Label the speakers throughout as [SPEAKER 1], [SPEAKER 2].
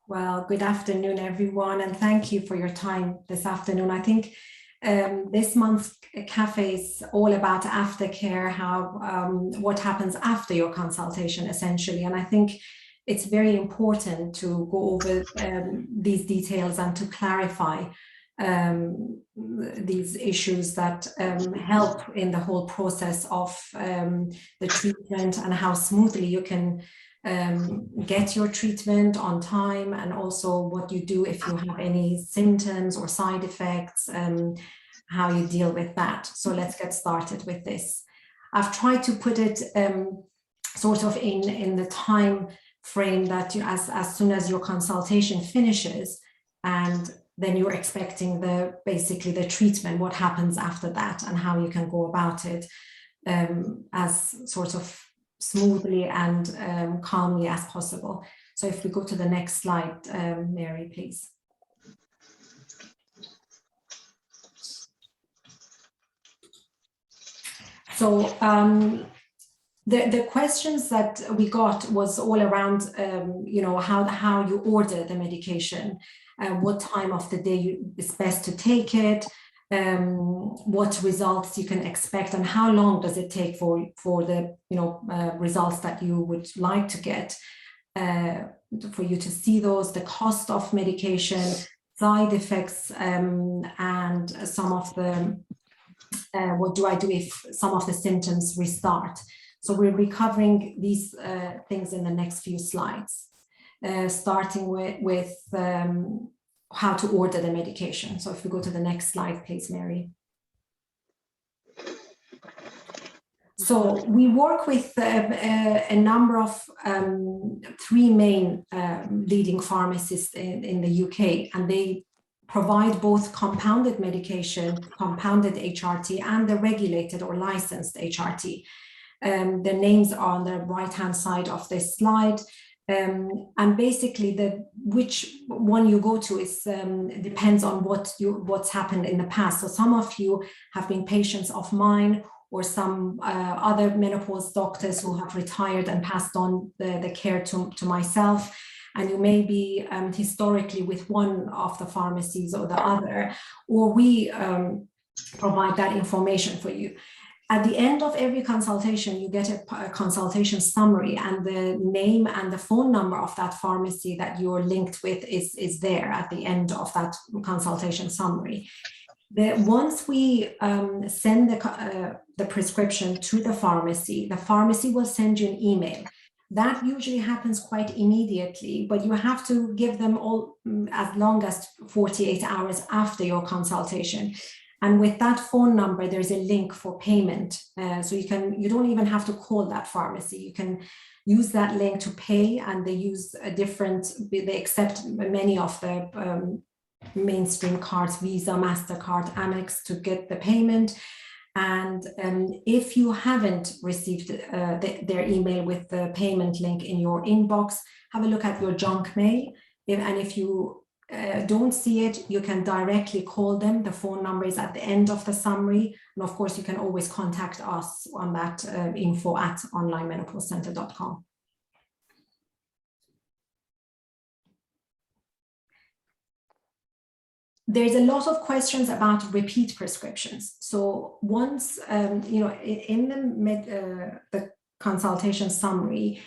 [SPEAKER 1] Well, good afternoon, everyone, and thank you for your time this afternoon. I think this month's Café is all about aftercare, what happens after your consultation, essentially. And I think it's very important to go over these details and to clarify these issues that help in the whole process of the treatment and how smoothly you can get your treatment on time, and also what you do if you have any symptoms or side effects, how you deal with that. So let's get started with this. I've tried to put it sort of in the time frame that you, as soon as your consultation finishes, and then you're expecting basically the treatment, what happens after that and how you can go about it as sort of smoothly and calmly as possible. So if we go to the next slide, Mary, please. So the questions that we got was all around, how you order the medication, what time of the day is best to take it, what results you can expect, and how long does it take for the results that you would like to get, for you to see those, the cost of medication, side effects, and some of the what do I do if some of the symptoms restart. So we'll be covering these things in the next few slides, starting with how to order the medication. So if we go to the next slide, please, Mary. So we work with a number of three main leading pharmacists in the UK, and they provide both compounded medication, compounded HRT, and the regulated or licensed HRT. The names are on the right-hand side of this slide. And basically which one you go to is depends on what's happened in the past. So some of you have been patients of mine, or some other menopause doctors who have retired and passed on the care to myself, and you may be historically with one of the pharmacies or the other, or we provide that information for you. At the end of every consultation, you get a consultation summary, and the name and the phone number of that pharmacy that you're linked with is there at the end of that consultation summary. Once we send the prescription to the pharmacy will send you an email. That usually happens quite immediately, but you have to give them all as long as 48 hours after your consultation. And with that phone number, there's a link for payment. So you don't even have to call that pharmacy. You can use that link to pay, and they use they accept many of the mainstream cards, Visa, MasterCard, Amex, to get the payment. And if you haven't received their email with the payment link in your inbox, have a look at your junk mail. And if you don't see it, you can directly call them. The phone number is at the end of the summary. And of course, you can always contact us on that info@onlinemenopausecentre.com. There's a lot of questions about repeat prescriptions. So once, in the consultation summary,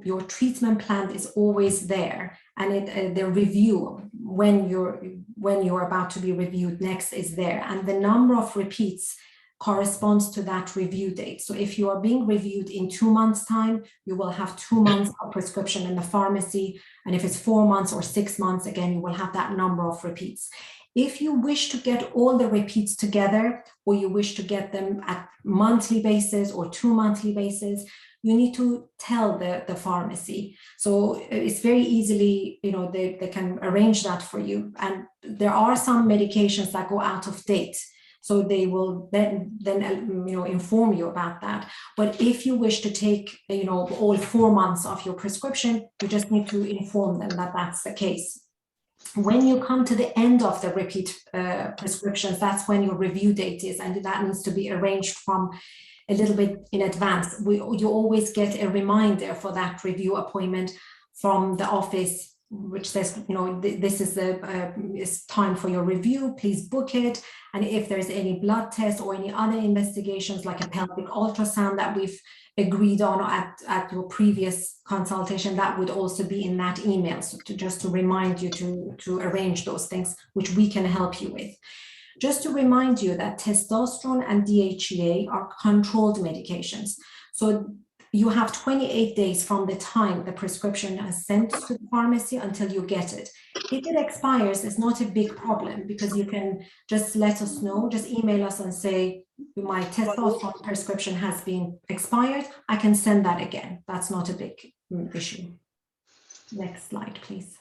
[SPEAKER 1] your treatment plan is always there, and the review when you're about to be reviewed next is there, and the number of repeats corresponds to that review date. So if you are being reviewed in 2 months' time, you will have 2 months of prescription in the pharmacy. And if it's 4 months or 6 months, again, you will have that number of repeats. If you wish to get all the repeats together, or you wish to get them at monthly basis or 2 monthly basis, you need to tell the pharmacy. So it's very easily, they can arrange that for you. And there are some medications that go out of date, so they will then inform you about that. But if you wish to take all 4 months of your prescription, you just need to inform them that that's the case. When you come to the end of the repeat prescriptions, that's when your review date is, and that needs to be arranged from a little bit in advance. You always get a reminder for that review appointment from the office which says, you know, this is it's time for your review, please book it. And if there's any blood test or any other investigations like a pelvic ultrasound that we've agreed on at your previous consultation, that would also be in that email. So just to remind you to arrange those things, which we can help you with. Just to remind you that testosterone and DHEA are controlled medications. So you have 28 days from the time the prescription is sent to the pharmacy until you get it. If it expires, it's not a big problem because you can just let us know, just email us and say, my testosterone prescription has been expired. I can send that again. That's not a big issue. Next slide, please.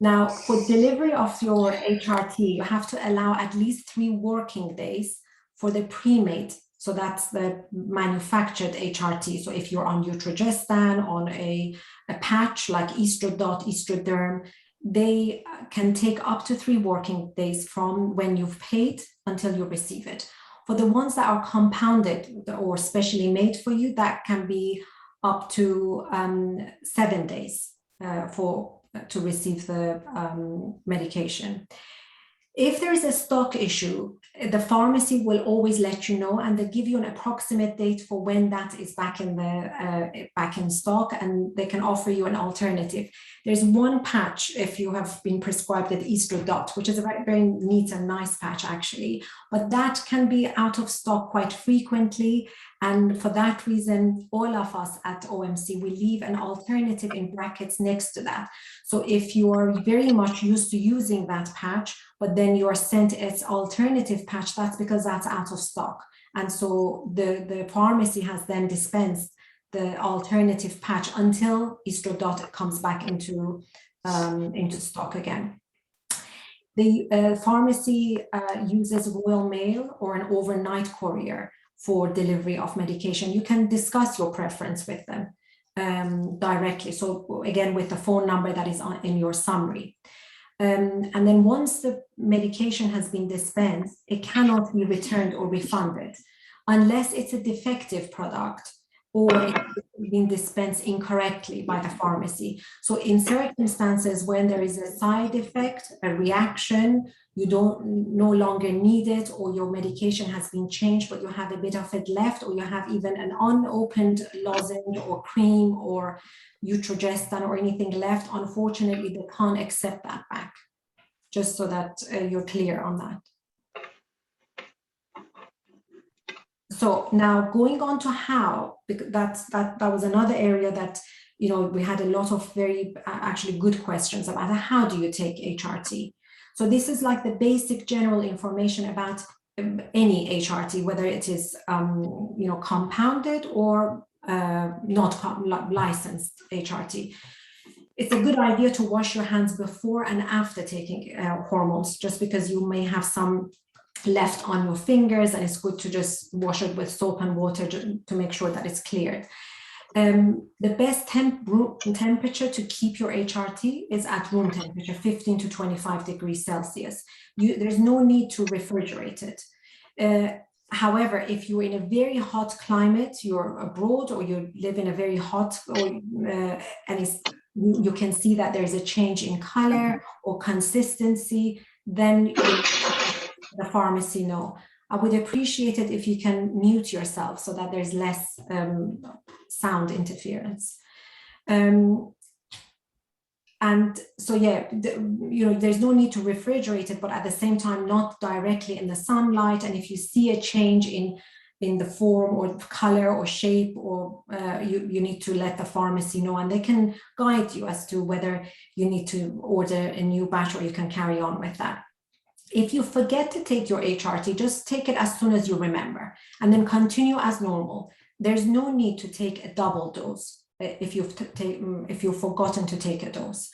[SPEAKER 1] Now, for delivery of your HRT, you have to allow at least 3 working days for the pre-made. So that's the manufactured HRT. So if you're on Utrogestan, on a patch like Estrodot, Estroderm, they can take up to 3 working days from when you've paid until you receive it. For the ones that are compounded or specially made for you, that can be up to 7 days to receive the medication. If there is a stock issue, the pharmacy will always let you know, and they give you an approximate date for when that is back in stock, and they can offer you an alternative. There's one patch if you have been prescribed the Estrodot, which is a very, very neat and nice patch actually, but that can be out of stock quite frequently. And for that reason, all of us at OMC, we leave an alternative in brackets next to that. So if you are very much used to using that patch, but then you are sent its alternative patch, that's because that's out of stock. And so the pharmacy has then dispensed the alternative patch until Estrodot comes back into stock again. The pharmacy uses Royal Mail or an overnight courier for delivery of medication. You can discuss your preference with them directly. So again, with the phone number that is in your summary. And then once the medication has been dispensed, it cannot be returned or refunded unless it's a defective product or it's been dispensed incorrectly by the pharmacy. So in circumstances when there is a side effect, a reaction, you no longer need it, or your medication has been changed, but you have a bit of it left, or you have even an unopened lozenge or cream or Utrogestan or anything left, unfortunately, they can't accept that back. Just so that you're clear on that. So now going on to how, because that was another area that, you know, we had a lot of very actually good questions about how do you take HRT. So this is like the basic general information about any HRT, whether it is you know, compounded or not licensed HRT. It's a good idea to wash your hands before and after taking hormones, just because you may have some left on your fingers, and it's good to just wash it with soap and water to make sure that it's cleared. The best temperature to keep your HRT is at room temperature, 15 to 25 degrees Celsius. There's no need to refrigerate it. However, if you're in a very hot climate, you're abroad or you live in a very hot, and you can see that there's a change in color or consistency, then the pharmacy know. I would appreciate it if you can mute yourself so that there's less sound interference. And so, yeah, you know, there's no need to refrigerate it, but at the same time, not directly in the sunlight. And if you see a change in the form or color or shape, or you need to let the pharmacy know, and they can guide you as to whether you need to order a new batch or you can carry on with that. If you forget to take your HRT, just take it as soon as you remember, and then continue as normal. There's no need to take a double dose if you've forgotten to take a dose.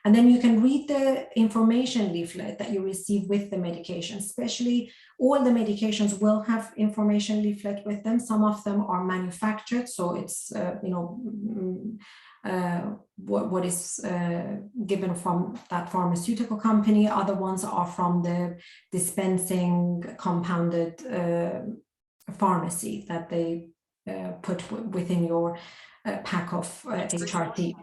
[SPEAKER 1] And then you can read the information leaflet that you receive with the medication. Especially all the medications will have information leaflet with them. Some of them are manufactured, so it's you know, what is given from that pharmaceutical company. Other ones are from the dispensing compounded pharmacy that they put within your pack of HRT.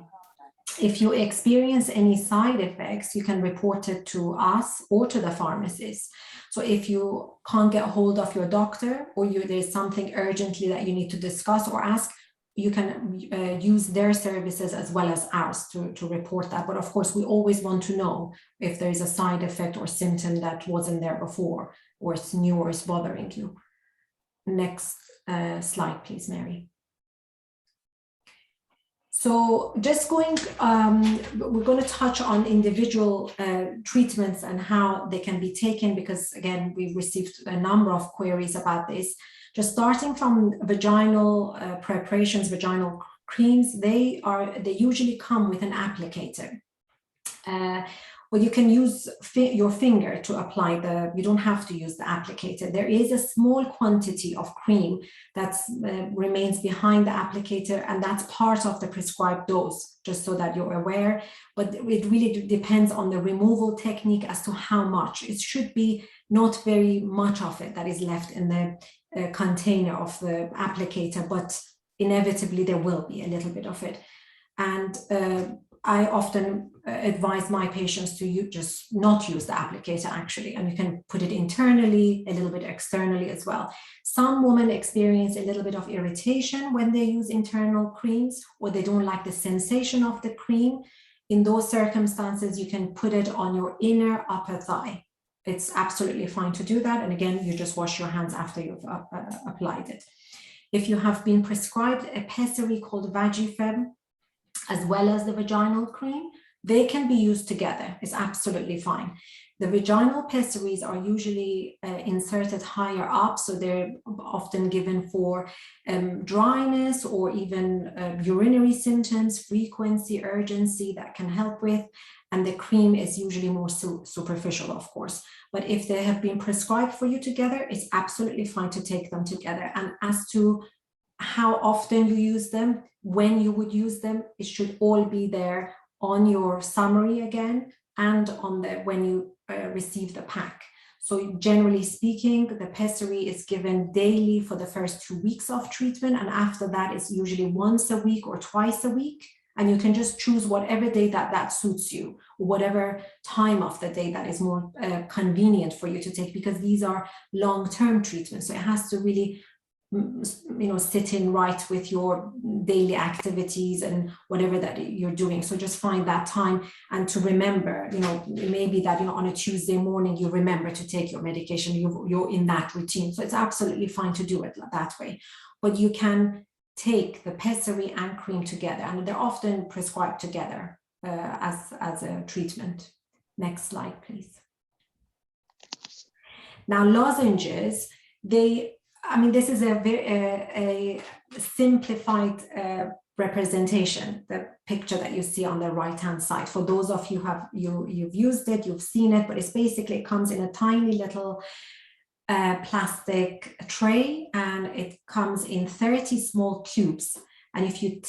[SPEAKER 1] If you experience any side effects, you can report it to us or to the pharmacist. So if you can't get hold of your doctor, or there's something urgently that you need to discuss or ask, you can use their services as well as ours to report that. But of course, we always want to know if there is a side effect or symptom that wasn't there before, or it's new or it's bothering you. Next slide, please, Mary. So just we're going to touch on individual treatments and how they can be taken, because again, we've received a number of queries about this. Just starting from vaginal preparations, vaginal creams, they usually come with an applicator. Well, you can use your finger to apply you don't have to use the applicator. There is a small quantity of cream that remains behind the applicator, and that's part of the prescribed dose, just so that you're aware. But it really depends on the removal technique as to how much. It should be not very much of it that is left in the container of the applicator, but inevitably there will be a little bit of it. And I often advise my patients to just not use the applicator, actually, and you can put it internally, a little bit externally as well. Some women experience a little bit of irritation when they use internal creams, or they don't like the sensation of the cream. In those circumstances, you can put it on your inner upper thigh. It's absolutely fine to do that. And again, you just wash your hands after you've applied it. If you have been prescribed a pessary called Vagifem, as well as the vaginal cream, they can be used together. It's absolutely fine. The vaginal pessaries are usually inserted higher up, so they're often given for dryness or even urinary symptoms, frequency, urgency that can help with. And the cream is usually more superficial, of course. But if they have been prescribed for you together, it's absolutely fine to take them together. And as to how often you use them, when you would use them, it should all be there on your summary again, and on when you receive the pack. So generally speaking, the pessary is given daily for the first 2 weeks of treatment, and after that it's usually once a week or twice a week. And you can just choose whatever day that suits you, or whatever time of the day that is more convenient for you to take, because these are long-term treatments. So it has to really sit in right with your daily activities and whatever that you're doing. So just find that time, and to remember, maybe that, on a Tuesday morning, you remember to take your medication, you're in that routine. So it's absolutely fine to do it that way. But you can take the pessary and cream together, and they're often prescribed together as a treatment. Next slide, please. Now, lozenges, this is a simplified representation, the picture that you see on the right-hand side. For those of you you've used it, you've seen it, but it's basically, it comes in a tiny little plastic tray, and it comes in 30 small cubes. And if you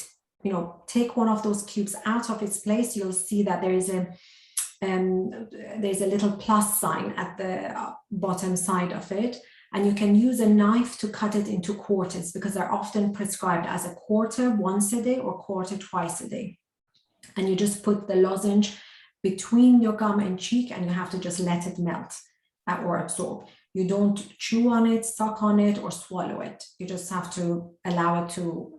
[SPEAKER 1] take one of those cubes out of its place, you'll see that there's a little plus sign at the bottom side of it. And you can use a knife to cut it into quarters, because they're often prescribed as a quarter once a day or quarter twice a day. And you just put the lozenge between your gum and cheek, and you have to just let it melt or absorb. You don't chew on it, suck on it, or swallow it. You just have to allow it to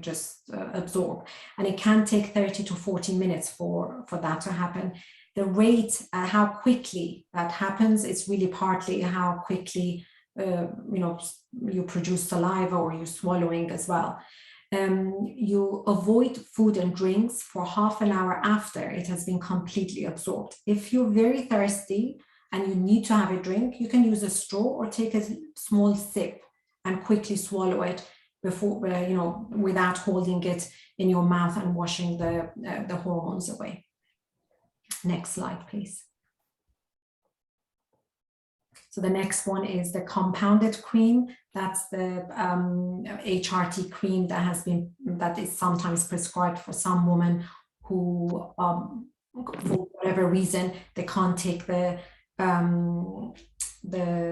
[SPEAKER 1] just absorb. And it can take 30 to 40 minutes for that to happen. The rate, how quickly that happens, is really partly how quickly you produce saliva or you're swallowing as well. You avoid food and drinks for half an hour after it has been completely absorbed. If you're very thirsty and you need to have a drink, you can use a straw or take a small sip and quickly swallow it before, without holding it in your mouth and washing the hormones away. Next slide, please. So the next one is the compounded cream. That's the HRT cream that is sometimes prescribed for some women who, for whatever reason, they can't take the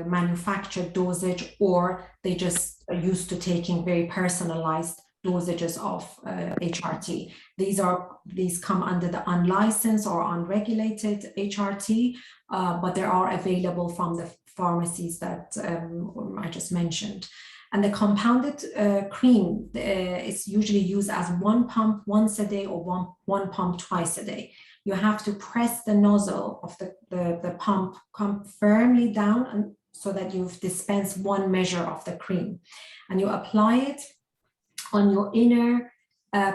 [SPEAKER 1] manufactured dosage, or they just are used to taking very personalized dosages of HRT. These come under the unlicensed or unregulated HRT, but they are available from the pharmacies that I just mentioned. And the compounded cream is usually used as 1 pump once a day or one pump twice a day. You have to press the nozzle of the pump firmly down and so that you've dispensed 1 measure of the cream. And you apply it on your inner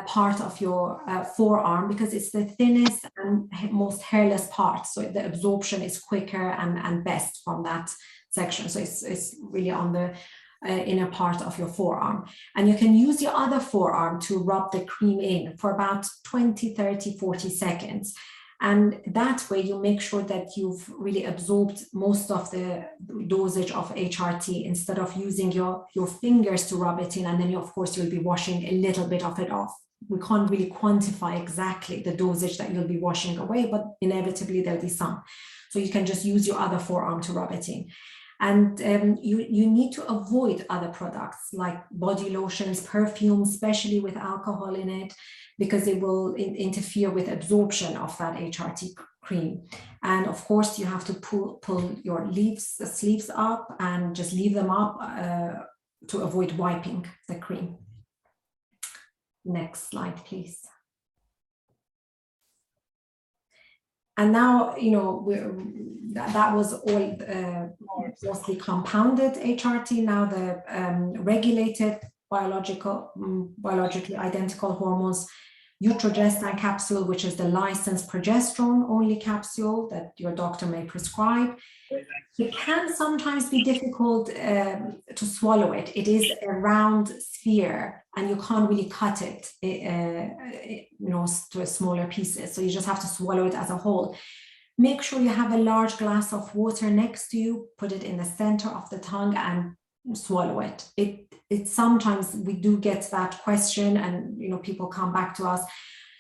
[SPEAKER 1] part of your forearm, because it's the thinnest and most hairless part. So the absorption is quicker and best from that section. So it's really on the inner part of your forearm. And you can use your other forearm to rub the cream in for about 20, 30, 40 seconds. And that way you make sure that you've really absorbed most of the dosage of HRT instead of using your fingers to rub it in. And then of course you'll be washing a little bit of it off. We can't really quantify exactly the dosage that you'll be washing away, but inevitably there'll be some. So you can just use your other forearm to rub it in. And you need to avoid other products like body lotions, perfumes, especially with alcohol in it, because it will interfere with absorption of that HRT cream. And of course, you have to pull your sleeves up and just leave them up to avoid wiping the cream. Next slide, please. And now, you know, that was all mostly compounded HRT. Now the regulated biologically identical hormones, Utrogestan capsule, which is the licensed progesterone only capsule that your doctor may prescribe. It can sometimes be difficult to swallow it. It is a round sphere and you can't really cut it, you know, to smaller pieces. So you just have to swallow it as a whole. Make sure you have a large glass of water next to you, put it in the center of the tongue and swallow it. It sometimes we do get that question, and you know, people come back to us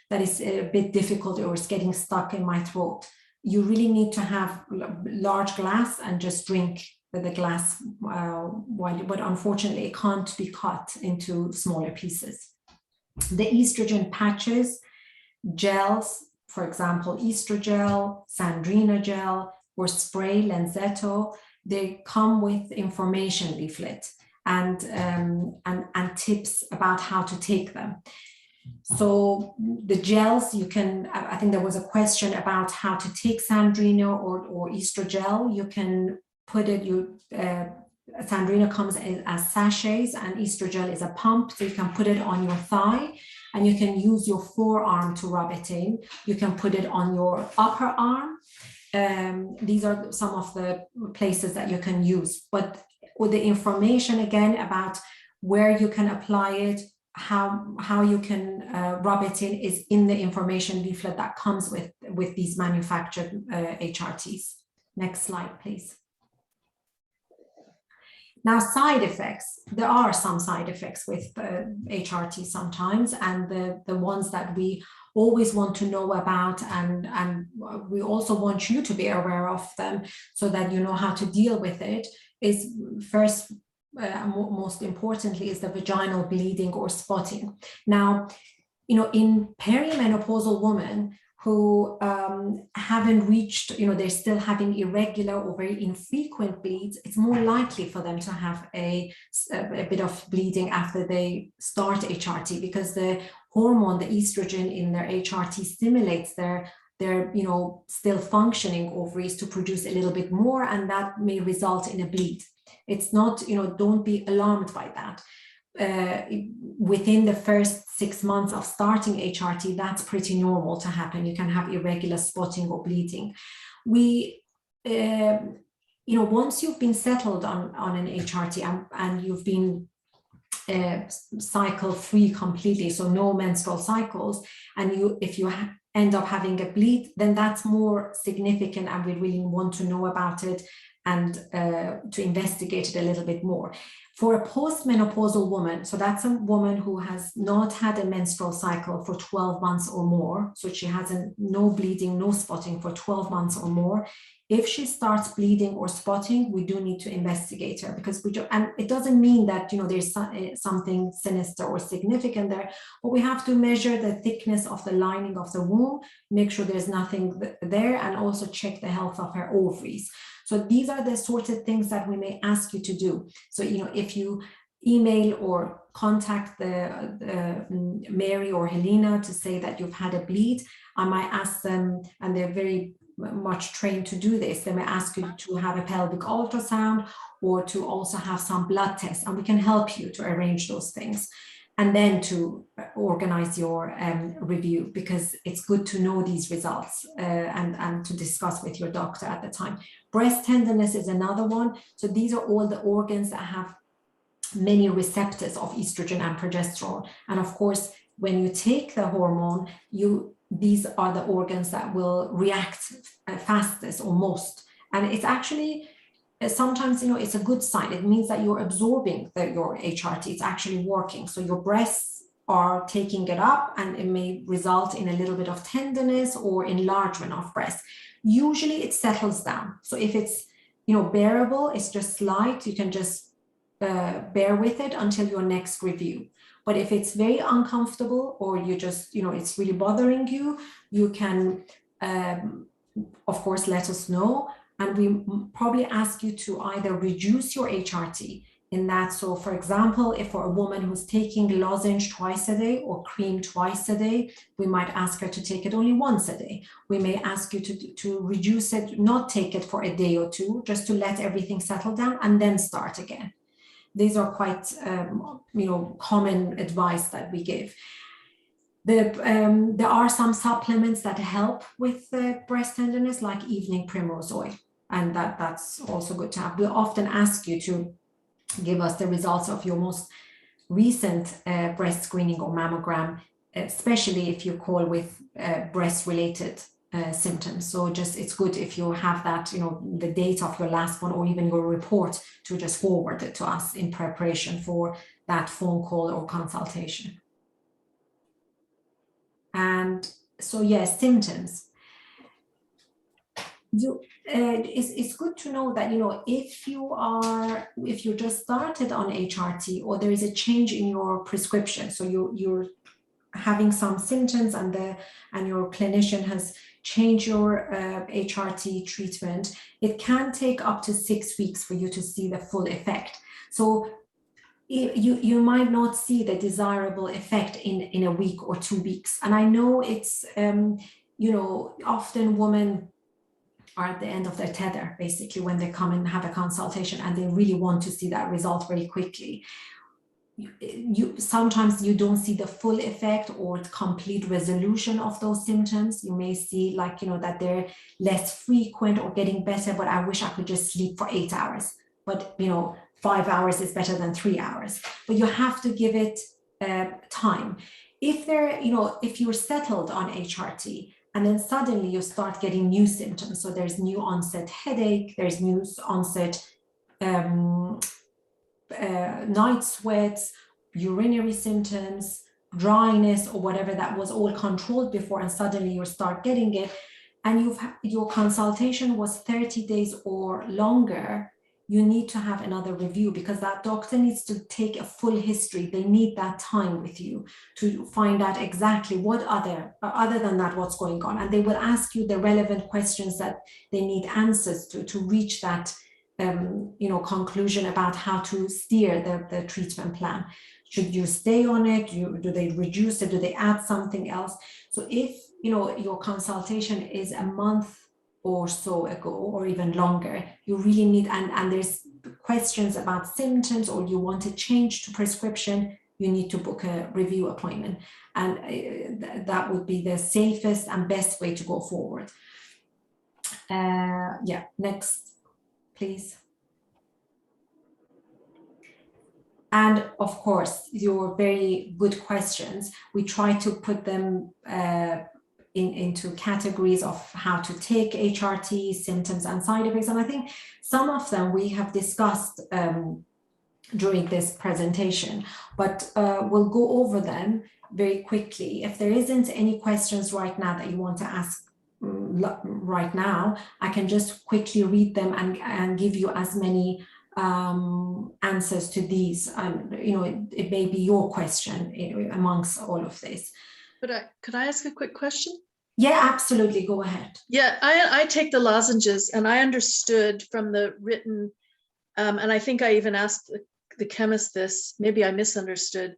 [SPEAKER 1] that is a bit difficult or it's getting stuck in my throat. You really need to have large glass and just drink the glass but unfortunately it can't be cut into smaller pieces. The estrogen patches, gels, for example, estrogel, Sandrina gel, or spray Lenzetto, they come with information leaflet and tips about how to take them. So the gels, you can, I think there was a question about how to take Sandrina or estrogel. You can put it, Sandrina comes as sachets and estrogel is a pump, so you can put it on your thigh and you can use your forearm to rub it in. You can put it on your upper arm. These are some of the places that you can use, but with the information again about where you can apply it, how you can rub it in is in the information leaflet that comes with these manufactured HRTs. Next slide, please. Now, side effects. There are some side effects with HRT sometimes, and the ones that we always want to know about, and we also want you to be aware of them so that you know how to deal with it, is first, most importantly, is the vaginal bleeding or spotting. Now, you know, in perimenopausal women who haven't reached, you know, they're still having irregular or very infrequent bleeds, it's more likely for them to have a bit of bleeding after they start HRT, because the hormone, the estrogen in their HRT stimulates their you know, still functioning ovaries to produce a little bit more, and that may result in a bleed. It's not, you know, don't be alarmed by that. Within the first 6 months of starting HRT, that's pretty normal to happen. You can have irregular spotting or bleeding. We, you know, once you've been settled on an HRT and you've been cycle free completely, so no menstrual cycles, and if you end up having a bleed, then that's more significant and we really want to know about it and to investigate it a little bit more. For a postmenopausal woman, so that's a woman who has not had a menstrual cycle for 12 months or more, so she has no bleeding, no spotting for 12 months or more. If she starts bleeding or spotting, we do need to investigate her, because and it doesn't mean that, you know, there's something sinister or significant there, but we have to measure the thickness of the lining of the womb, make sure there's nothing there, and also check the health of her ovaries. So these are the sort of things that we may ask you to do. So, you know, if you email or contact the Mary or Helena to say that you've had a bleed, I might ask them, and they're very much trained to do this, they may ask you to have a pelvic ultrasound or to also have some blood tests, and we can help you to arrange those things. And then to organize your review, because it's good to know these results and to discuss with your doctor at the time. Breast tenderness is another one. So these are all the organs that have many receptors of estrogen and progesterone. And of course, when you take the hormone, these are the organs that will react fastest or most. And it's actually, sometimes, you know, it's a good sign. It means that you're absorbing your HRT. It's actually working. So your breasts are taking it up, and it may result in a little bit of tenderness or enlargement of breasts. Usually it settles down. So if it's, you know, bearable, it's just slight, you can just bear with it until your next review. But if it's very uncomfortable, or you just, you know, it's really bothering you, you can, of course, let us know. And we probably ask you to either reduce your HRT in that. So for example, if for a woman who's taking lozenge twice a day or cream twice a day, we might ask her to take it only once a day. We may ask you to reduce it, not take it for a day or two, just to let everything settle down and then start again. These are quite, you know, common advice that we give. There are some supplements that help with breast tenderness, like evening primrose oil, and that's also good to have. We often ask you to give us the results of your most recent breast screening or mammogram, especially if you call with breast-related symptoms. So just, it's good if you have that, you know, the date of your last one, or even your report, to just forward it to us in preparation for that phone call or consultation. And so, yes, symptoms. It's good to know that, you know, if you just started on HRT, or there is a change in your prescription, so you're having some symptoms, and your clinician has changed your HRT treatment, it can take up to 6 weeks for you to see the full effect. So you might not see the desirable effect in a week or 2 weeks. And I know it's, you know, often women are at the end of their tether, basically, when they come and have a consultation, and they really want to see that result very quickly. Sometimes you don't see the full effect or complete resolution of those symptoms. You may see, like, you know, that they're less frequent or getting better, but I wish I could just sleep for 8 hours. But, you know, 5 hours is better than 3 hours. But you have to give it time. If if you're settled on HRT, and then suddenly you start getting new symptoms, so there's new onset headache, there's new onset night sweats, urinary symptoms, dryness, or whatever that was all controlled before, and suddenly you start getting it, and your consultation was 30 days or longer, you need to have another review, because that doctor needs to take a full history. They need that time with you to find out exactly what other than that, what's going on. And they will ask you the relevant questions that they need answers to reach that you know, conclusion about how to steer the treatment plan. Should you stay on it? Do they reduce it? Do they add something else? So if, you know, your consultation is a month or so ago, or even longer, you really need, and there's questions about symptoms, or you want to change to prescription, you need to book a review appointment. And that would be the safest and best way to go forward. Yeah, next, please. And of course, your very good questions, we try to put them into categories of how to take HRT, symptoms and side effects. And I think some of them we have discussed during this presentation, but we'll go over them very quickly. If there isn't any questions right now that you want to ask right now, I can just quickly read them and give you as many answers to these. It may be your question amongst all of this.
[SPEAKER 2] Could I ask a quick question?
[SPEAKER 1] Yeah, absolutely. Go ahead.
[SPEAKER 2] Yeah, I take the lozenges, and I understood from the written, and I think I even asked the chemist this, maybe I misunderstood.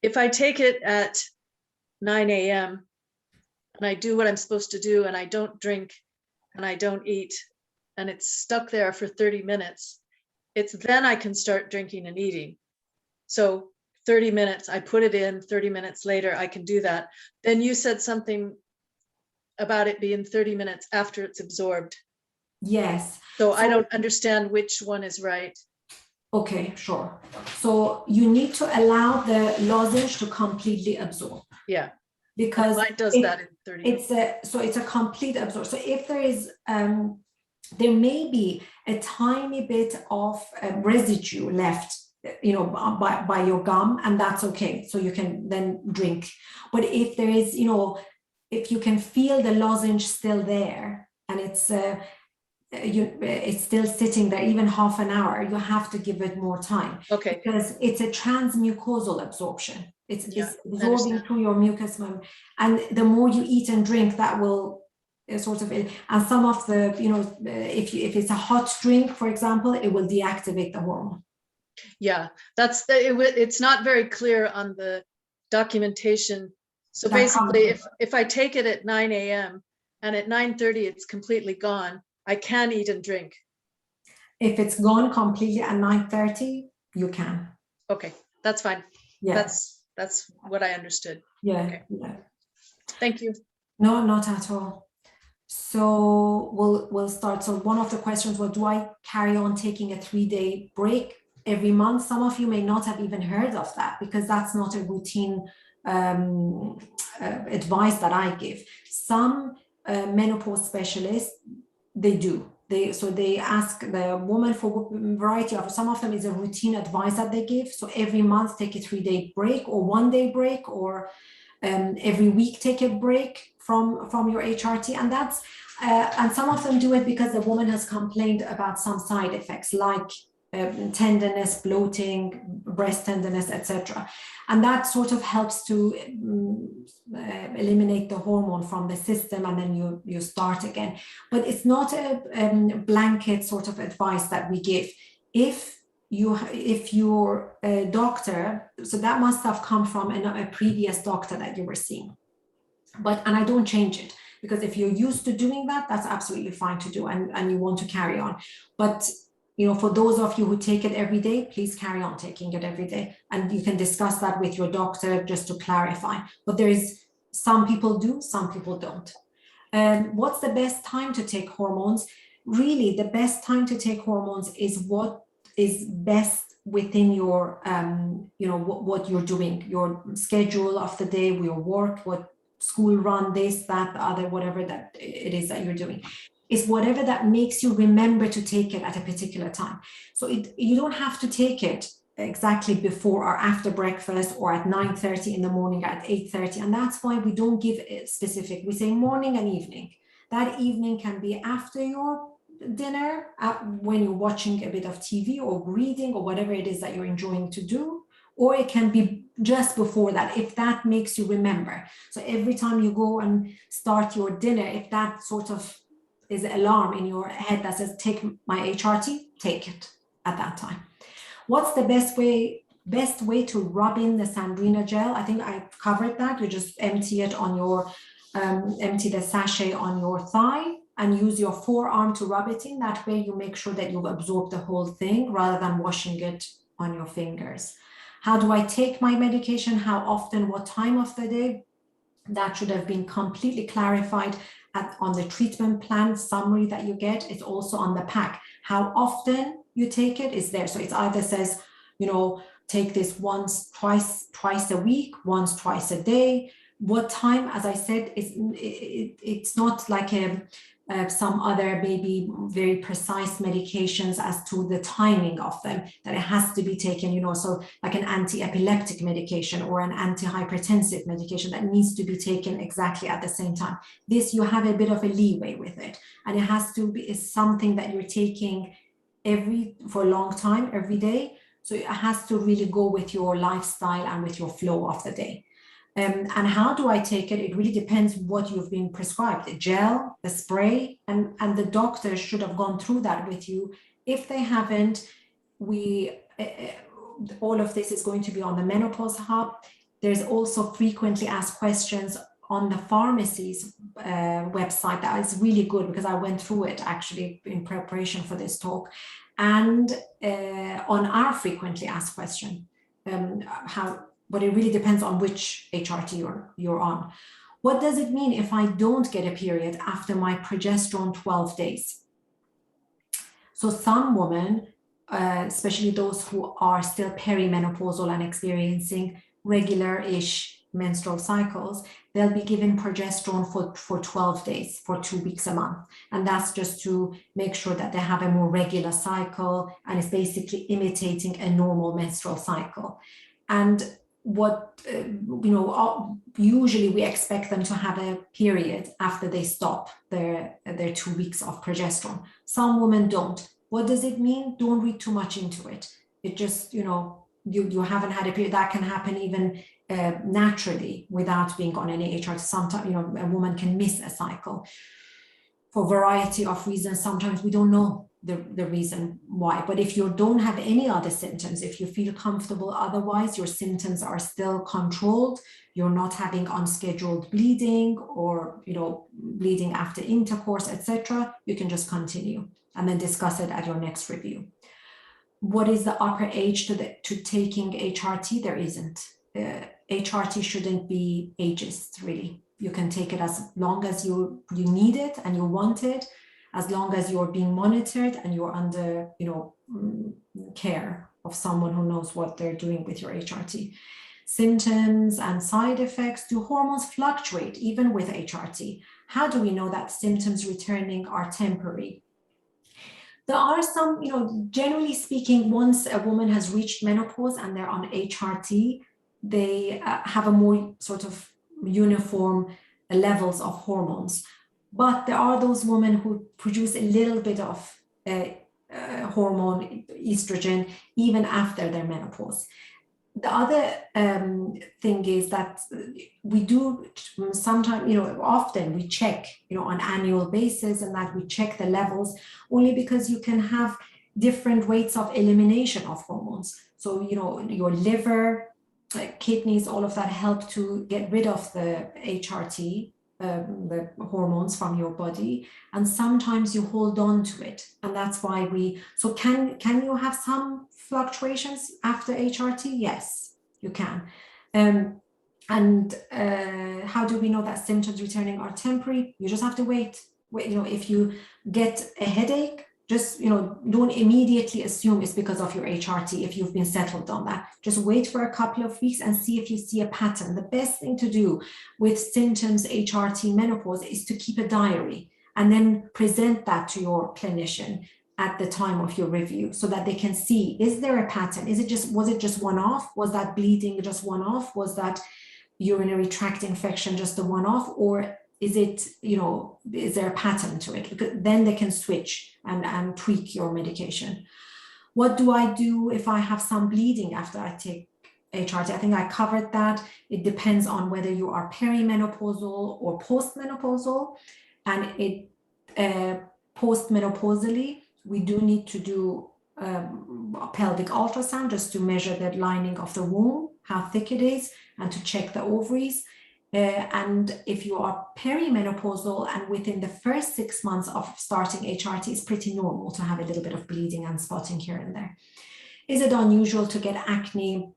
[SPEAKER 2] If I take it at 9 a.m. and I do what I'm supposed to do, and I don't drink and I don't eat, and it's stuck there for 30 minutes, it's then I can start drinking and eating. So 30 minutes, I put it in, 30 minutes later, I can do that. Then you said something about it being 30 minutes after it's absorbed.
[SPEAKER 1] Yes.
[SPEAKER 2] So I don't understand which one is right.
[SPEAKER 1] Okay, sure. So you need to allow the lozenge to completely absorb.
[SPEAKER 2] Yeah.
[SPEAKER 1] Because
[SPEAKER 2] mine does that in 30 minutes.
[SPEAKER 1] It's a complete absorption. So if there is there may be a tiny bit of residue left, by your gum, and that's okay. So you can then drink. But if there is, if you can feel the lozenge still there, and it's still sitting there even half an hour, you have to give it more time.
[SPEAKER 2] Okay.
[SPEAKER 1] Because it's a transmucosal absorption. It's absorbing through your mucous membrane, and the more you eat and drink, that will sort of. And some of the, if it's a hot drink, for example, it will deactivate the hormone.
[SPEAKER 2] Yeah, it's not very clear on the documentation. So basically, if I take it at 9 a.m. and at 9:30 it's completely gone, I can eat and drink.
[SPEAKER 1] If it's gone completely at 9:30, you can.
[SPEAKER 2] Okay, that's fine. Yeah. That's what I understood.
[SPEAKER 1] Yeah.
[SPEAKER 2] Okay.
[SPEAKER 1] Yeah.
[SPEAKER 2] Thank you.
[SPEAKER 1] No, not at all. So we'll start. So one of the questions was, do I carry on taking a 3-day break every month? Some of you may not have even heard of that, because that's not a routine advice that I give. Some menopause specialists, they do. They ask the woman for a variety of, some of them is a routine advice that they give. So every month take a 3-day break, or 1-day break, or every week take a break from your HRT. And that's and some of them do it because the woman has complained about some side effects like tenderness, bloating, breast tenderness, etc. And that sort of helps to eliminate the hormone from the system, and then you start again. But it's not a blanket sort of advice that we give. If your doctor, so that must have come from a previous doctor that you were seeing. And I don't change it, because if you're used to doing that, that's absolutely fine to do, and you want to carry on. But for those of you who take it every day, please carry on taking it every day. And you can discuss that with your doctor just to clarify. But there is, some people do, some people don't. What's the best time to take hormones? Really, the best time to take hormones is what is best within your, what you're doing, your schedule of the day, your work, what school run, this, that, the other, whatever that it is that you're doing. Is whatever that makes you remember to take it at a particular time. So you don't have to take it exactly before or after breakfast, or at 9:30 in the morning, at 8:30. And that's why we don't give it specific. We say morning and evening. That evening can be after your dinner, when you're watching a bit of TV or reading or whatever it is that you're enjoying to do, or it can be just before that, if that makes you remember. So every time you go and start your dinner, if that sort of is an alarm in your head that says, take my HRT, take it at that time. What's the best way to rub in the Sandrina gel? I think I covered that. You just empty it on your, empty the sachet on your thigh and use your forearm to rub it in. That way you make sure that you've absorbed the whole thing rather than washing it on your fingers. How do I take my medication? How often? What time of the day? That should have been completely clarified on the treatment plan summary that you get. It's also on the pack. How often you take it is there. So it either says, take this once, twice a week, once, twice a day. What time? As I said, it's not like some other maybe very precise medications as to the timing of them, that it has to be taken, you know, so like an anti-epileptic medication or an antihypertensive medication that needs to be taken exactly at the same time. This, you have a bit of a leeway with it, and it has to be something that you're taking for a long time, every day. So it has to really go with your lifestyle and with your flow of the day. And how do I take it? It really depends what you've been prescribed, the gel, the spray, and the doctor should have gone through that with you. If they haven't, all of this is going to be on the Menopause Hub. There's also frequently asked questions on the pharmacy's website that is really good, because I went through it actually in preparation for this talk, and on our frequently asked question, but it really depends on which HRT you're on. What does it mean if I don't get a period after my progesterone 12 days? So some women, especially those who are still perimenopausal and experiencing regular-ish menstrual cycles, they'll be given progesterone for 12 days, for 2 weeks a month. And that's just to make sure that they have a more regular cycle, and it's basically imitating a normal menstrual cycle. And what, usually we expect them to have a period after they stop their 2 weeks of progesterone. Some women don't. What does it mean? Don't read too much into it. It just, you haven't had a period. That can happen even naturally without being on any HRT. Sometimes, a woman can miss a cycle for a variety of reasons. Sometimes we don't know the reason why. But if you don't have any other symptoms, if you feel comfortable otherwise, your symptoms are still controlled, you're not having unscheduled bleeding or bleeding after intercourse, etc., you can just continue and then discuss it at your next review. What is the upper age to taking HRT? There isn't. HRT shouldn't be ageist, really. You can take it as long as you need it and you want it, as long as you're being monitored and you're under, care of someone who knows what they're doing with your HRT. Symptoms and side effects. Do hormones fluctuate even with HRT? How do we know that symptoms returning are temporary? There are some, generally speaking, once a woman has reached menopause and they're on HRT, they have a more sort of uniform levels of hormones. But there are those women who produce a little bit of hormone, estrogen, even after their menopause. The other thing is that we do sometimes, often we check, on annual basis, and that we check the levels only because you can have different rates of elimination of hormones. So, your liver, kidneys, all of that help to get rid of the HRT, the hormones from your body, and sometimes you hold on to it, and that's why so can you have some fluctuations after HRT? Yes, you can. How do we know that symptoms returning are temporary? You just have to wait. If you get a headache, just don't immediately assume it's because of your HRT if you've been settled on that. Just wait for a couple of weeks and see if you see a pattern. The best thing to do with symptoms HRT menopause is to keep a diary and then present that to your clinician at the time of your review so that they can see, is there a pattern? Was it just one-off? Was that bleeding just one-off? Was that urinary tract infection just a one-off? Or is it, is there a pattern to it? Because then they can switch and tweak your medication. What do I do if I have some bleeding after I take HRT? I think I covered that. It depends on whether you are perimenopausal or postmenopausal. And postmenopausally, we do need to do a pelvic ultrasound just to measure the lining of the womb, how thick it is, and to check the ovaries. And if you are perimenopausal and within the first 6 months of starting HRT, it's pretty normal to have a little bit of bleeding and spotting here and there. Is it unusual to get acne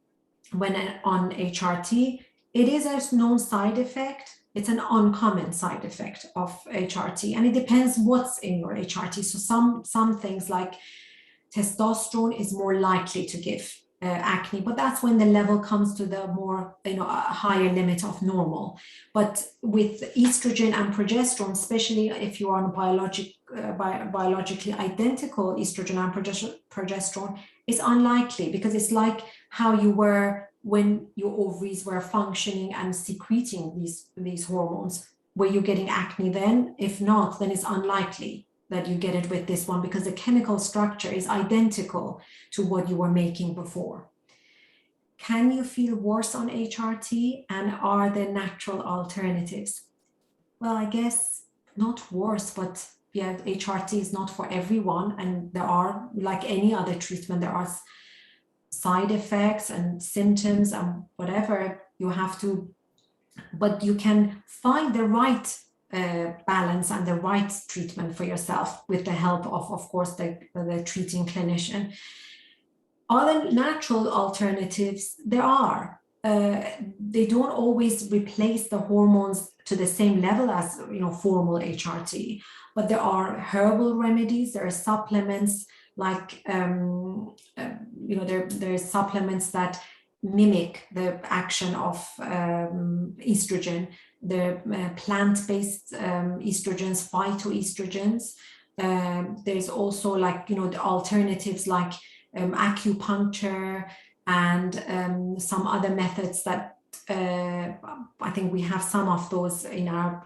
[SPEAKER 1] when on HRT? It is a known side effect. It's an uncommon side effect of HRT, and it depends what's in your HRT. So some things like testosterone is more likely to give acne, but that's when the level comes to the more, a higher limit of normal. But with estrogen and progesterone, especially if you're on biologically identical estrogen and progesterone, it's unlikely, because it's like how you were when your ovaries were functioning and secreting these hormones. Were you getting acne then? If not, then it's unlikely that you get it with this one, because the chemical structure is identical to what you were making before. Can you feel worse on HRT, and are there natural alternatives? Well, I guess not worse, but yeah, HRT is not for everyone, and there are, like any other treatment, there are side effects and symptoms and whatever. You have to, but you can find the right balance and the right treatment for yourself with the help of course, the treating clinician. Other natural alternatives, there are. They don't always replace the hormones to the same level as formal HRT, but there are herbal remedies. There are supplements like there's supplements that mimic the action of estrogen. The plant-based estrogens, phytoestrogens. There's also, like, the alternatives like acupuncture and some other methods that I think we have some of those in our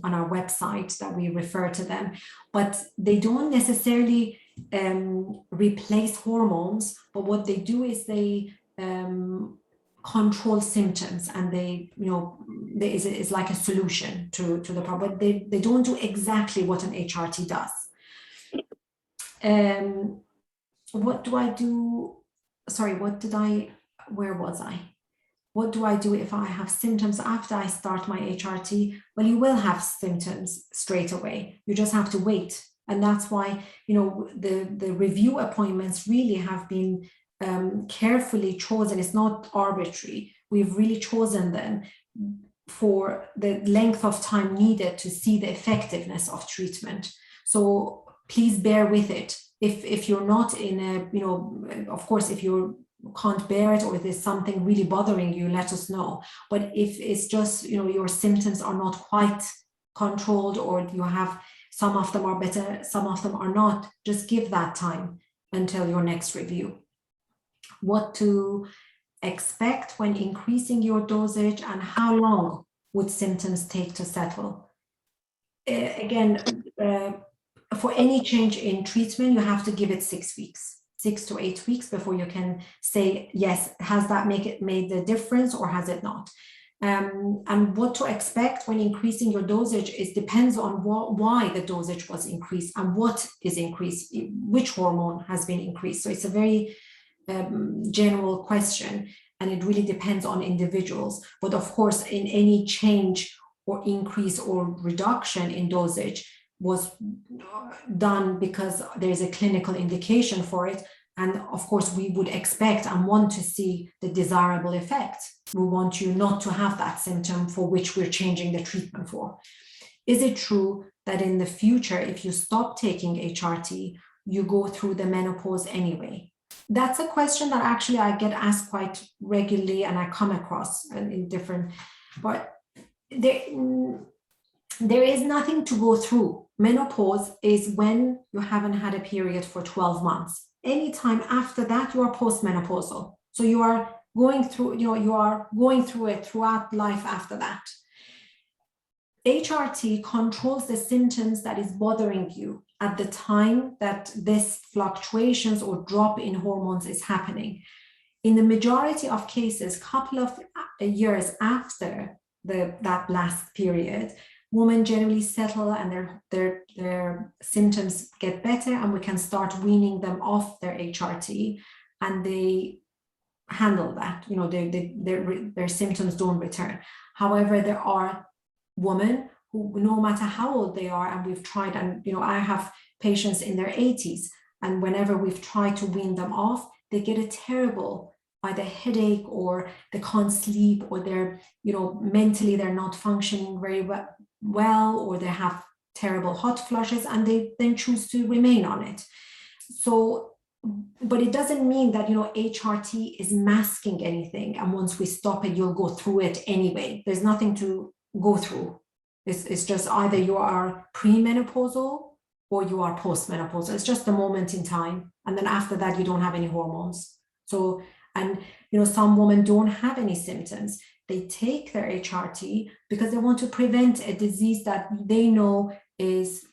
[SPEAKER 1] on our website that we refer to them, but they don't necessarily replace hormones. But what they do is they control symptoms, and they, is like a solution to the problem. They don't do exactly what an HRT does. What do I do? Sorry, where was I? What do I do if I have symptoms after I start my HRT? Well, you will have symptoms straight away. You just have to wait. And that's why, the review appointments really have been carefully chosen. It's not arbitrary. We've really chosen them for the length of time needed to see the effectiveness of treatment. So please bear with it. If you're not in a, of course, if you can't bear it, or if there's something really bothering you, let us know. But if it's just, your symptoms are not quite controlled, or you have, some of them are better, some of them are not, just give that time until your next review. What to expect when increasing your dosage, and how long would symptoms take to settle? Again, for any change in treatment, you have to give it 6 weeks, 6 to 8 weeks before you can say, yes, has that made the difference, or has it not? And what to expect when increasing your dosage depends on why the dosage was increased and what is increased, which hormone has been increased. So it's a very general question, and it really depends on individuals. But of course, in any change or increase or reduction in dosage was done because there's a clinical indication for it. And of course, we would expect and want to see the desirable effect. We want you not to have that symptom for which we're changing the treatment for. Is it true that in the future, if you stop taking HRT, you go through the menopause anyway? That's a question that actually I get asked quite regularly, and I come across in different, but there is nothing to go through. Menopause is when you haven't had a period for 12 months. Anytime after that, you are postmenopausal. So you are going through, you are going through it throughout life after that. HRT controls the symptoms that is bothering you at the time that this fluctuations or drop in hormones is happening. In the majority of cases, couple of years after that last period, women generally settle and their symptoms get better, and we can start weaning them off their HRT, and they handle that. Their symptoms don't return. However, there are women who, no matter how old they are, and we've tried, and I have patients in their 80s, and whenever we've tried to wean them off, they get a terrible either headache, or they can't sleep, or they're, mentally they're not functioning very well, or they have terrible hot flushes, and they then choose to remain on it. So but it doesn't mean that, you know, HRT is masking anything. And once we stop it, you'll go through it anyway. There's nothing to go through. It's just either you are premenopausal or you are postmenopausal. It's just a moment in time. And then after that, you don't have any hormones. So, and, you know, some women don't have any symptoms. They take their HRT because they want to prevent a disease that they know is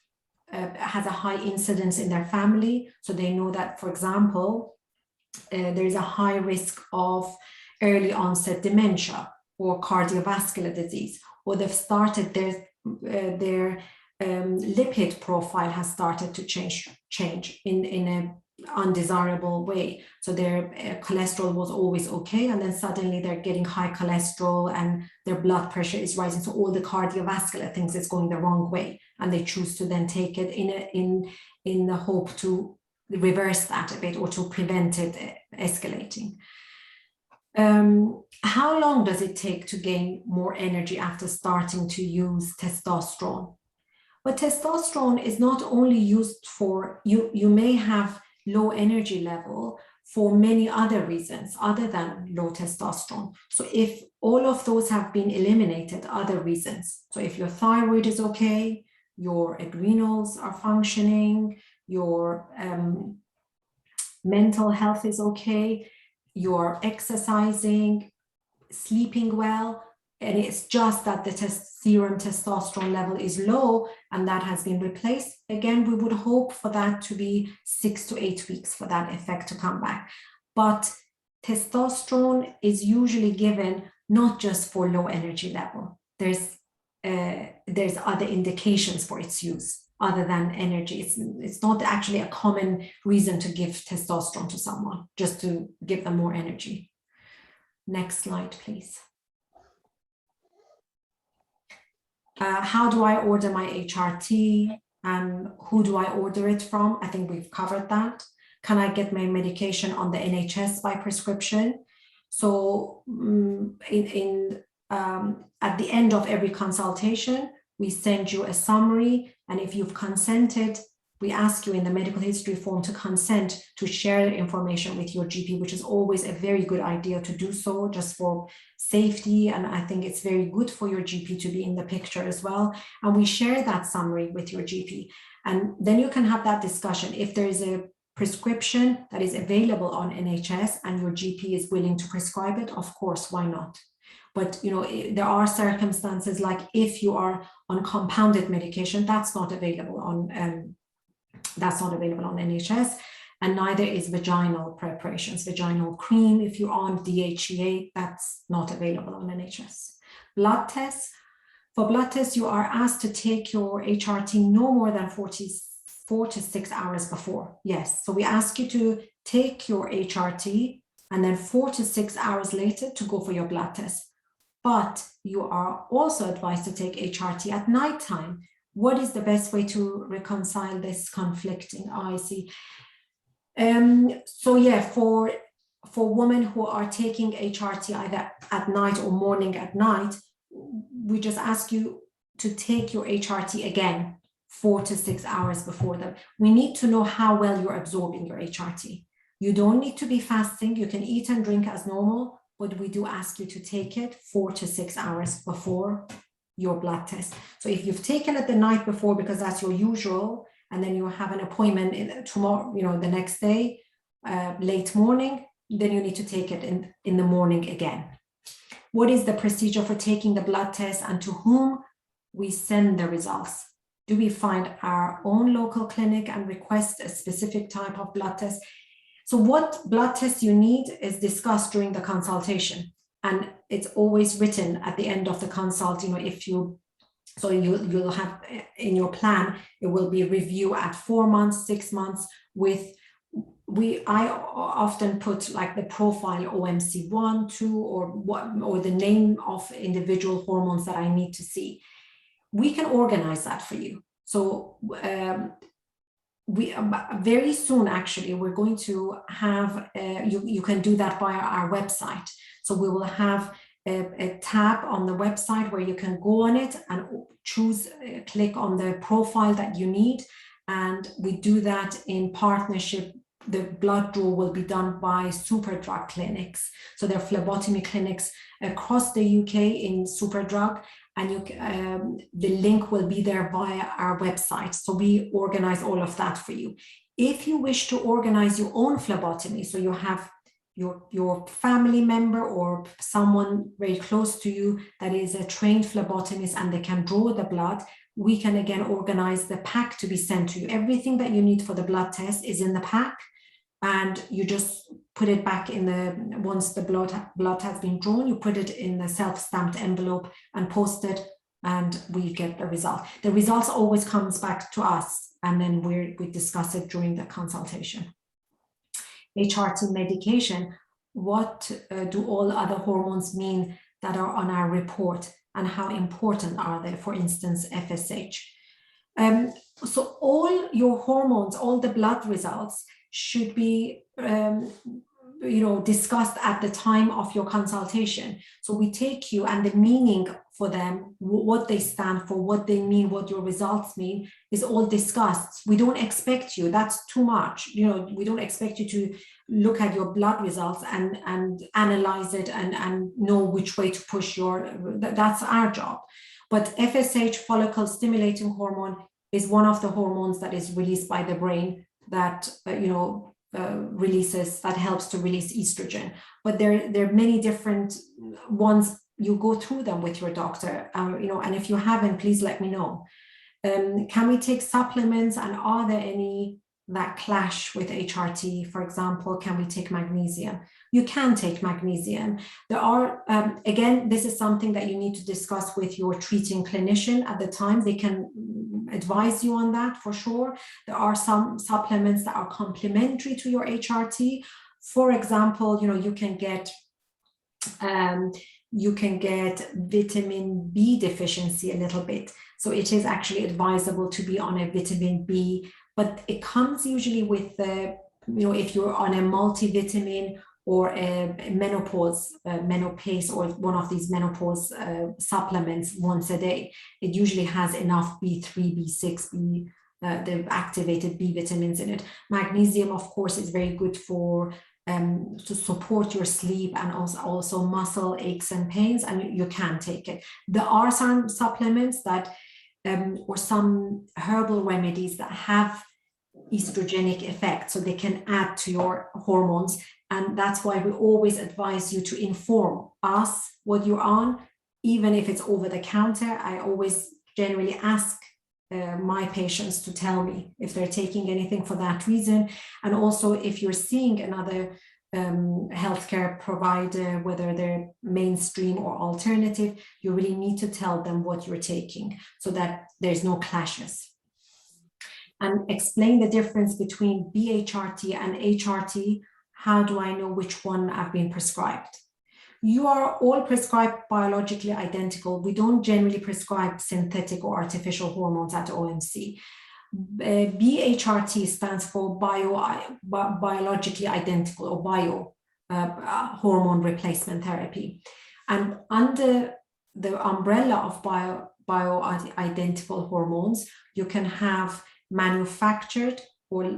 [SPEAKER 1] has a high incidence in their family. So they know that, for example, there is a high risk of early onset dementia or cardiovascular disease, or they've started their lipid profile has started to change in an undesirable way. So their cholesterol was always okay, and then suddenly they're getting high cholesterol and their blood pressure is rising. So all the cardiovascular things is going the wrong way, and they choose to then take it in the hope to reverse that a bit or to prevent it escalating. How long does it take to gain more energy after starting to use testosterone? But testosterone is not only used for, you may have low energy level for many other reasons other than low testosterone. So if all of those have been eliminated, other reasons. So if your thyroid is okay, your adrenals are functioning, your mental health is okay, you're exercising, sleeping well, and it's just that the serum testosterone level is low and that has been replaced. Again, we would hope for that to be 6 to 8 weeks for that effect to come back. But testosterone is usually given not just for low energy level. There's other indications for its use other than energy. It's not actually a common reason to give testosterone to someone, just to give them more energy. Next slide, please. How do I order my HRT and who do I order it from? I think we've covered that. Can I get my medication on the NHS by prescription? So at the end of every consultation, we send you a summary, and if you've consented, we ask you in the medical history form to consent to share information with your GP, which is always a very good idea to do so, just for safety. And I think it's very good for your GP to be in the picture as well. And we share that summary with your GP. And then you can have that discussion. If there is a prescription that is available on NHS and your GP is willing to prescribe it, of course, why not? But, you know, there are circumstances like if you are on compounded medication, that's not available on NHS, and neither is vaginal preparations, vaginal cream. If you're on DHEA, that's not available on NHS. Blood tests. For blood tests, you are asked to take your HRT no more than 4 to 6 hours before. Yes, so we ask you to take your HRT and then 4 to 6 hours later to go for your blood test. But you are also advised to take HRT at nighttime. What is the best way to reconcile this conflicting? I see. So yeah, for women who are taking HRT either at night or morning at night, we just ask you to take your HRT again 4 to 6 hours before them. We need to know how well you're absorbing your HRT. You don't need to be fasting. You can eat and drink as normal, but we do ask you to take it 4 to 6 hours before your blood test. So if you've taken it the night before because that's your usual, and then you have an appointment tomorrow, you know, the next day, late morning, then you need to take it in the morning again. What is the procedure for taking the blood test and to whom we send the results? Do we find our own local clinic and request a specific type of blood test? So what blood test you need is discussed during the consultation, and it's always written at the end of the consult. You know, if you, so you'll have in your plan, it will be review at 4 months, 6 months with, I often put like the profile OMC 1, 2, or the name of individual hormones that I need to see. We can organize that for you. So we very soon, actually, we're going to have, you can do that via our website. So we will have a tab on the website where you can go on it and choose, click on the profile that you need. And we do that in partnership the blood draw will be done by Superdrug clinics. So there are phlebotomy clinics across the UK in Superdrug, and the link will be there via our website. So we organize all of that for you. If you wish to organize your own phlebotomy, so you have your family member or someone very close to you that is a trained phlebotomist and they can draw the blood, we can again organize the pack to be sent to you. Everything that you need for the blood test is in the pack, and you just put it back in once the blood has been drawn, you put it in the self-stamped envelope and post it, and we get the result. The results always comes back to us, and then we discuss it during the consultation. HRT medication, what do all other hormones mean that are on our report, and how important are they? For instance, FSH. So all your hormones, all the blood results should be discussed at the time of your consultation. So we take you, and the meaning for them, what they stand for, what they mean, what your results mean, is all discussed. We don't expect you, that's too much. We don't expect you to look at your blood results and analyze it and know which way to push that's our job. But FSH, follicle stimulating hormone, is one of the hormones that is released by the brain that that helps to release estrogen. But there are many different ones. You go through them with your doctor, and if you haven't, please let me know. Can we take supplements, and are there any that clash with HRT? For example, can we take magnesium? You can take magnesium. There are, again, this is something that you need to discuss with your treating clinician at the time. They can advise you on that for sure. There are some supplements that are complementary to your HRT. For example, you can get vitamin B deficiency a little bit. So it is actually advisable to be on a vitamin B, but it comes usually with if you're on a multivitamin or a menopause or one of these menopause supplements once a day. It usually has enough B3, B6, the activated B vitamins in it. Magnesium, of course, is very good for to support your sleep and also muscle aches and pains, and you can take it. There are some supplements that or some herbal remedies that have estrogenic effect, so they can add to your hormones, and that's why we always advise you to inform us what you're on, even if it's over the counter. I always generally ask my patients to tell me if they're taking anything for that reason. And also, if you're seeing another healthcare provider, whether they're mainstream or alternative, you really need to tell them what you're taking so that there's no clashes. And explain the difference between BHRT and HRT. How do I know which one I've been prescribed? You are all prescribed biologically identical. We don't generally prescribe synthetic or artificial hormones at OMC. BHRT stands for biologically identical, or bio hormone replacement therapy. And under the umbrella of bio-identical hormones, you can have manufactured,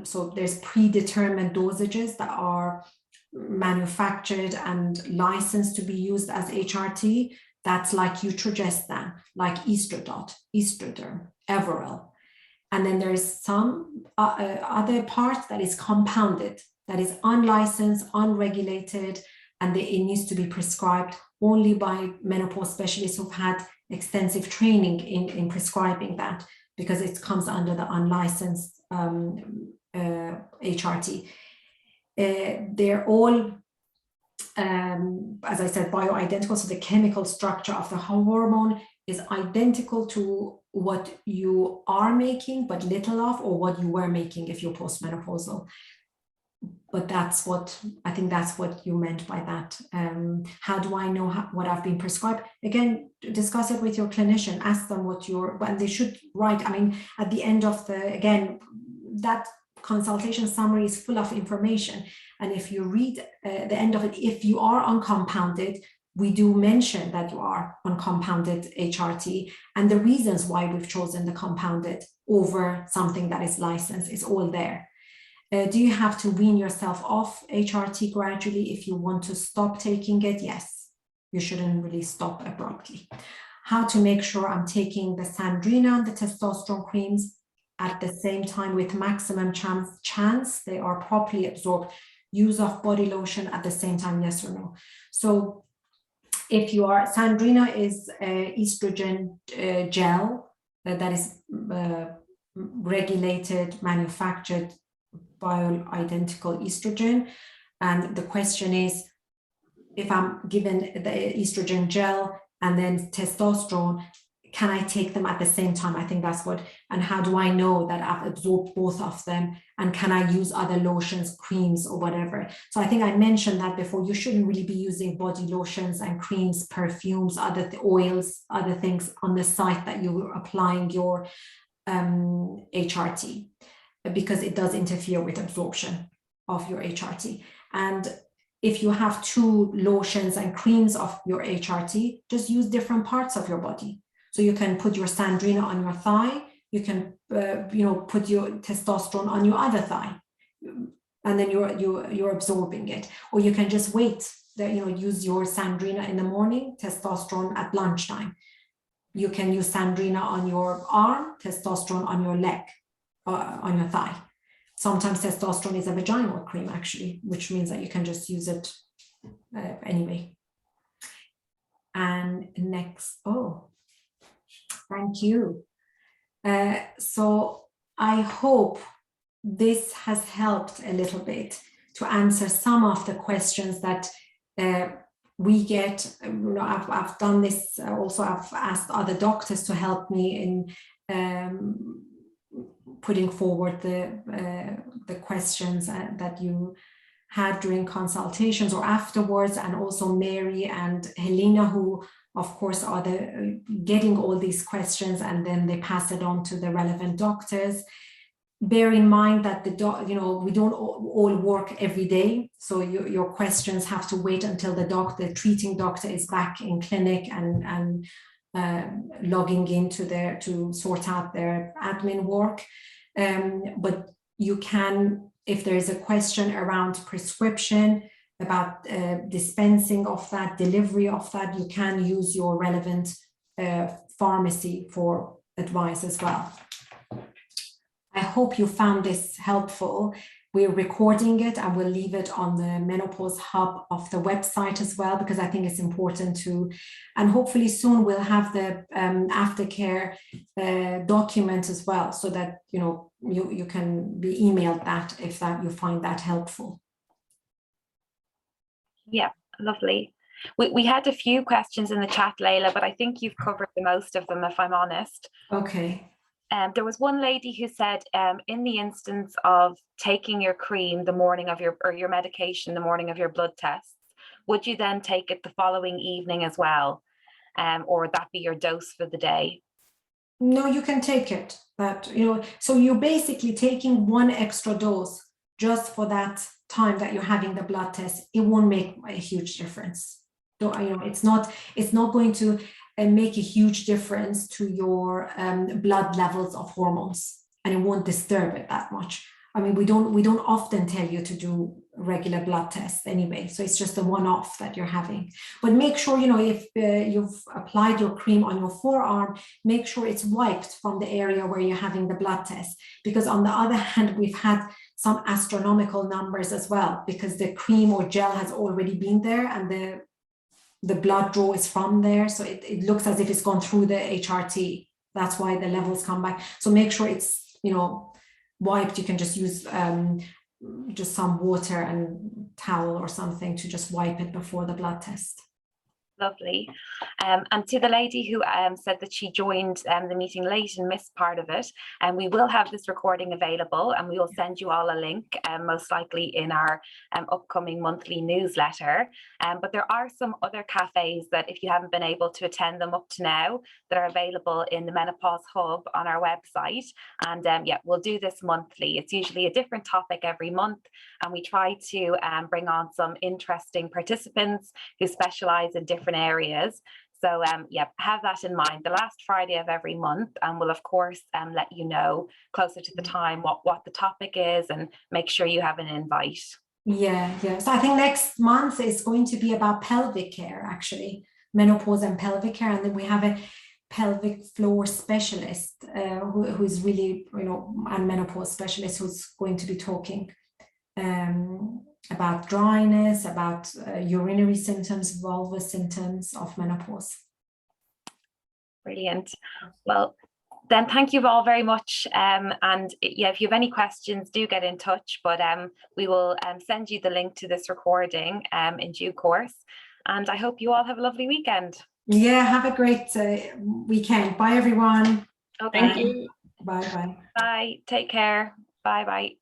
[SPEAKER 1] so there's predetermined dosages that are manufactured and licensed to be used as HRT. That's like Utrogestan, like Estradot, Estraderm, Everil. And then there's some other part that is compounded, that is unlicensed, unregulated, and it needs to be prescribed only by menopause specialists who've had extensive training in prescribing that, because it comes under the unlicensed HRT. They're all, as I said, bioidentical. So the chemical structure of the hormone is identical to what you are making, but little of, or what you were making if you're postmenopausal. But that's what, I think that's what you meant by that. How do I know what I've been prescribed? Again, discuss it with your clinician, ask them what and they should write, I mean, at the end of again, that consultation summary is full of information. And if you read the end of it, if you are uncompounded, we do mention that you are on compounded HRT, and the reasons why we've chosen the compounded over something that is licensed is all there. Do you have to wean yourself off HRT gradually if you want to stop taking it? Yes, you shouldn't really stop abruptly. How to make sure I'm taking the Sandrina and the testosterone creams at the same time with maximum chance they are properly absorbed. Use of body lotion at the same time, yes or no? So if you are, Sandrina is estrogen gel that is regulated, manufactured, bioidentical estrogen. And the question is, if I'm given the estrogen gel and then testosterone, can I take them at the same time? I think that's what, and how do I know that I've absorbed both of them? And can I use other lotions, creams, or whatever? So I think I mentioned that before. You shouldn't really be using body lotions and creams, perfumes, other oils, other things on the site that you're applying your HRT, because it does interfere with absorption of your HRT. And if you have two lotions and creams of your HRT, just use different parts of your body. So you can put your Sandrina on your thigh, you can put your testosterone on your other thigh, and then you're absorbing it. Or you can just wait, use your Sandrina in the morning, testosterone at lunchtime. You can use Sandrina on your arm, testosterone on your leg, on your thigh. Sometimes testosterone is a vaginal cream, actually, which means that you can just use it anyway. And next, thank you. So I hope this has helped a little bit to answer some of the questions that we get. I've done this also. I've asked other doctors to help me in putting forward the questions that you had during consultations or afterwards, and also Mary and Helena, who of course are getting all these questions, and then they pass it on to the relevant doctors. Bear in mind that we don't all work every day, so your questions have to wait until the treating doctor is back in clinic and logging into to sort out their admin work. But you can, if there is a question around prescription, about dispensing of that, delivery of that, you can use your relevant pharmacy for advice as well. I hope you found this helpful. We're recording it and we'll leave it on the Menopause Hub of the website as well, because I think it's important to, and hopefully soon we'll have the Aftercare document as well, so that you can be emailed that if you find that helpful.
[SPEAKER 3] Yeah, lovely. We had a few questions in the chat, Laila, but I think you've covered the most of them, if I'm honest.
[SPEAKER 1] Okay.
[SPEAKER 3] There was one lady who said, in the instance of taking your cream the morning of your medication the morning of your blood tests, would you then take it the following evening as well, or would that be your dose for the day?
[SPEAKER 1] No, you can take it, but so you're basically taking one extra dose just for that time that you're having the blood test. It won't make a huge difference. So it's not going to make a huge difference to your blood levels of hormones, and it won't disturb it that much. I mean, we don't often tell you to do regular blood tests anyway, so it's just a one-off that you're having. But make sure, if you've applied your cream on your forearm, make sure it's wiped from the area where you're having the blood test, because on the other hand, we've had some astronomical numbers as well, because the cream or gel has already been there and the blood draw is from there, so it looks as if it's gone through the HRT. That's why the levels come back. So make sure it's wiped. You can just use just some water and towel or something to just wipe it before the blood test.
[SPEAKER 3] Lovely. And to the lady who said that she joined the meeting late and missed part of it, and we will have this recording available, and we will send you all a link, most likely in our upcoming monthly newsletter. But there are some other cafes that, if you haven't been able to attend them up to now, that are available in the Menopause Hub on our website. And yeah, we'll do this monthly. It's usually a different topic every month, and we try to bring on some interesting participants who specialize in different areas. So yeah, have that in mind. The last Friday of every month, and we'll of course let you know closer to the time what the topic is, and make sure you have an invite.
[SPEAKER 1] Yeah. So I think next month is going to be about pelvic care, actually, menopause and pelvic care, and then we have a pelvic floor specialist who is really, a menopause specialist who's going to be talking about dryness, about urinary symptoms, vulvar symptoms of menopause.
[SPEAKER 3] Brilliant. Well, then thank you all very much. And yeah, if you have any questions, do get in touch, but we will send you the link to this recording in due course. And I hope you all have a lovely weekend.
[SPEAKER 1] Yeah, have a great weekend. Bye, everyone.
[SPEAKER 3] Okay.
[SPEAKER 2] Thank you.
[SPEAKER 1] Bye.
[SPEAKER 3] Bye. Take care. Bye.